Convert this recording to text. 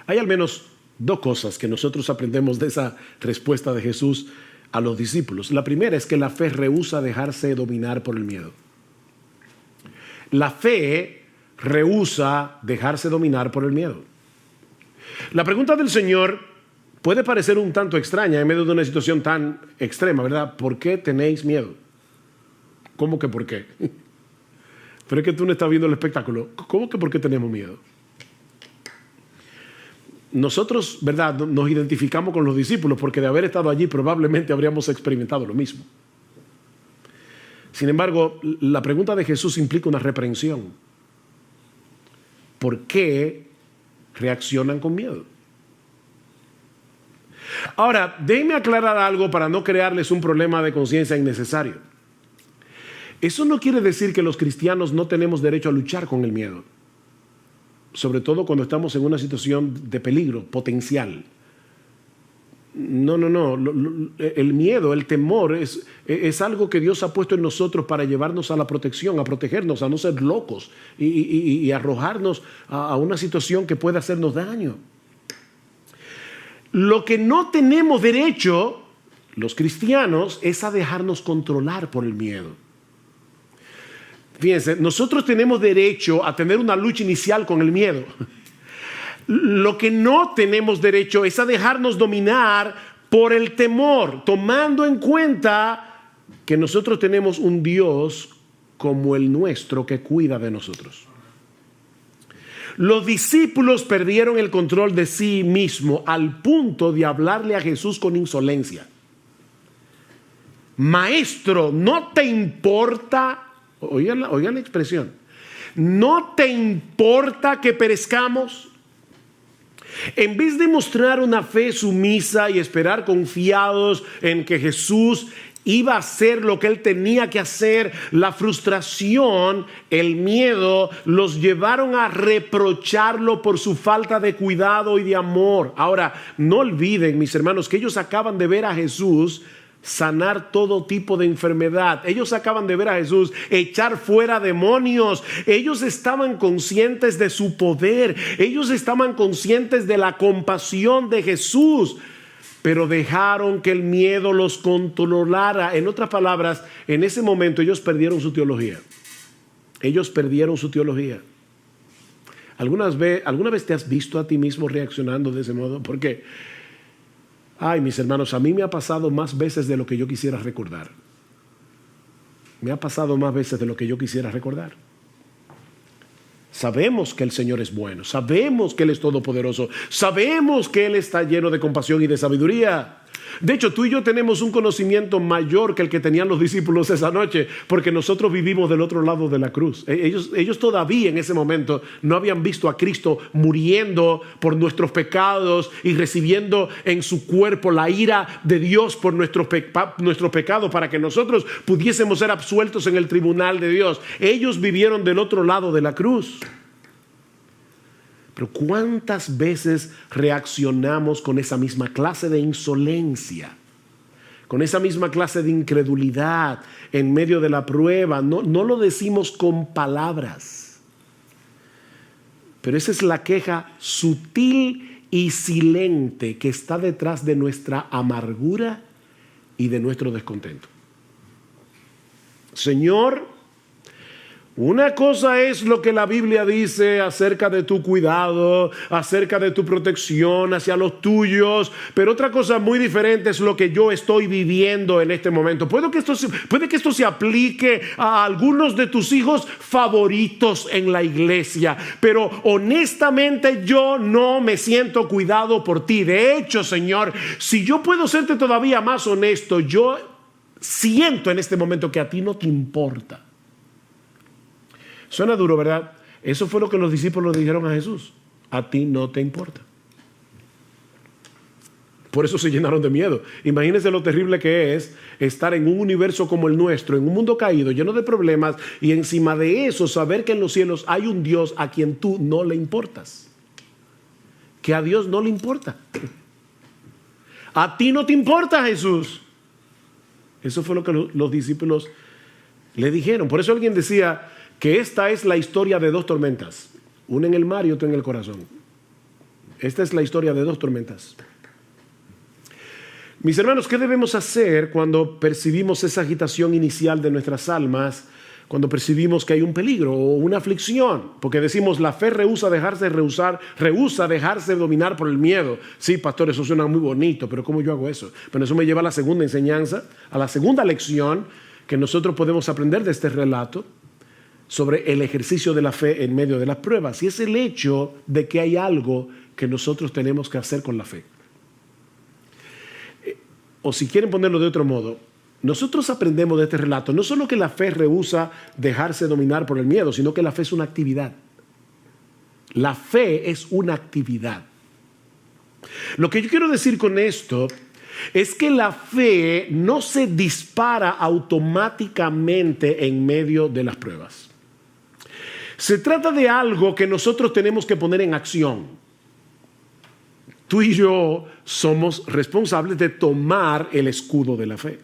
Hay al menos dos cosas que nosotros aprendemos de esa respuesta de Jesús a los discípulos. La primera es que la fe rehúsa dejarse dominar por el miedo. La fe rehúsa dejarse dominar por el miedo. La pregunta del Señor puede parecer un tanto extraña en medio de una situación tan extrema, ¿verdad? ¿Por qué tenéis miedo? ¿Cómo que por qué? Pero es que tú no estás viendo el espectáculo. ¿Cómo que por qué tenemos miedo? Nosotros, ¿verdad?, nos identificamos con los discípulos porque de haber estado allí probablemente habríamos experimentado lo mismo. Sin embargo, la pregunta de Jesús implica una reprensión. ¿Por qué reaccionan con miedo? Ahora, déjenme aclarar algo para no crearles un problema de conciencia innecesario. Eso no quiere decir que los cristianos no tenemos derecho a luchar con el miedo, sobre todo cuando estamos en una situación de peligro potencial. No. El miedo, el temor es algo que Dios ha puesto en nosotros para llevarnos a la protección, a protegernos, a no ser locos y arrojarnos a una situación que puede hacernos daño. Lo que no tenemos derecho, los cristianos, es a dejarnos controlar por el miedo. Fíjense, nosotros tenemos derecho a tener una lucha inicial con el miedo. Lo que no tenemos derecho es a dejarnos dominar por el temor, tomando en cuenta que nosotros tenemos un Dios como el nuestro que cuida de nosotros. Los discípulos perdieron el control de sí mismos al punto de hablarle a Jesús con insolencia. Maestro, ¿no te importa? Oigan la expresión. ¿No te importa que perezcamos? En vez de mostrar una fe sumisa y esperar confiados en que Jesús iba a hacer lo que él tenía que hacer, la frustración, el miedo, los llevaron a reprocharlo por su falta de cuidado y de amor. Ahora, no olviden, mis hermanos, que ellos acaban de ver a Jesús sanar todo tipo de enfermedad. Ellos acaban de ver a Jesús echar fuera demonios. Ellos estaban conscientes de su poder. Ellos estaban conscientes de la compasión de Jesús, pero dejaron que el miedo los controlara. En otras palabras, en ese momento ellos perdieron su teología. Ellos perdieron su teología. ¿Alguna vez te has visto a ti mismo reaccionando de ese modo? Porque ay, mis hermanos, a mí me ha pasado más veces de lo que yo quisiera recordar. Me ha pasado más veces de lo que yo quisiera recordar. Sabemos que el Señor es bueno, sabemos que Él es todopoderoso, sabemos que Él está lleno de compasión y de sabiduría. De hecho, tú y yo tenemos un conocimiento mayor que el que tenían los discípulos esa noche, porque nosotros vivimos del otro lado de la cruz. Ellos todavía en ese momento no habían visto a Cristo muriendo por nuestros pecados y recibiendo en su cuerpo la ira de Dios por nuestros pecados para que nosotros pudiésemos ser absueltos en el tribunal de Dios. Ellos vivieron del otro lado de la cruz. Pero ¿cuántas veces reaccionamos con esa misma clase de insolencia? Con esa misma clase de incredulidad en medio de la prueba. No lo decimos con palabras. Pero esa es la queja sutil y silente que está detrás de nuestra amargura y de nuestro descontento. Señor, una cosa es lo que la Biblia dice acerca de tu cuidado, acerca de tu protección hacia los tuyos, pero otra cosa muy diferente es lo que yo estoy viviendo en este momento. Puede que esto se aplique a algunos de tus hijos favoritos en la iglesia, pero honestamente yo no me siento cuidado por ti. De hecho, Señor, si yo puedo serte todavía más honesto, yo siento en este momento que a ti no te importa. Suena duro, ¿verdad? Eso fue lo que los discípulos le dijeron a Jesús. A ti no te importa. Por eso se llenaron de miedo. Imagínense lo terrible que es estar en un universo como el nuestro, en un mundo caído, lleno de problemas, y encima de eso saber que en los cielos hay un Dios a quien tú no le importas. Que a Dios no le importa. A ti no te importa, Jesús. Eso fue lo que los discípulos le dijeron. Por eso alguien decía que esta es la historia de dos tormentas, una en el mar y otra en el corazón. Esta es la historia de dos tormentas. Mis hermanos, ¿qué debemos hacer cuando percibimos esa agitación inicial de nuestras almas? Cuando percibimos que hay un peligro o una aflicción, porque decimos la fe rehúsa dejarse dominar por el miedo. Sí, pastor, eso suena muy bonito, pero ¿cómo yo hago eso? Bueno, eso me lleva a la segunda enseñanza, a la segunda lección que nosotros podemos aprender de este relato sobre el ejercicio de la fe en medio de las pruebas, y es el hecho de que hay algo que nosotros tenemos que hacer con la fe. O si quieren ponerlo de otro modo, nosotros aprendemos de este relato no solo que la fe rehúsa dejarse dominar por el miedo, sino que la fe es una actividad. La fe es una actividad. Lo que yo quiero decir con esto es que la fe no se dispara automáticamente en medio de las pruebas. Se trata de algo que nosotros tenemos que poner en acción. Tú y yo somos responsables de tomar el escudo de la fe.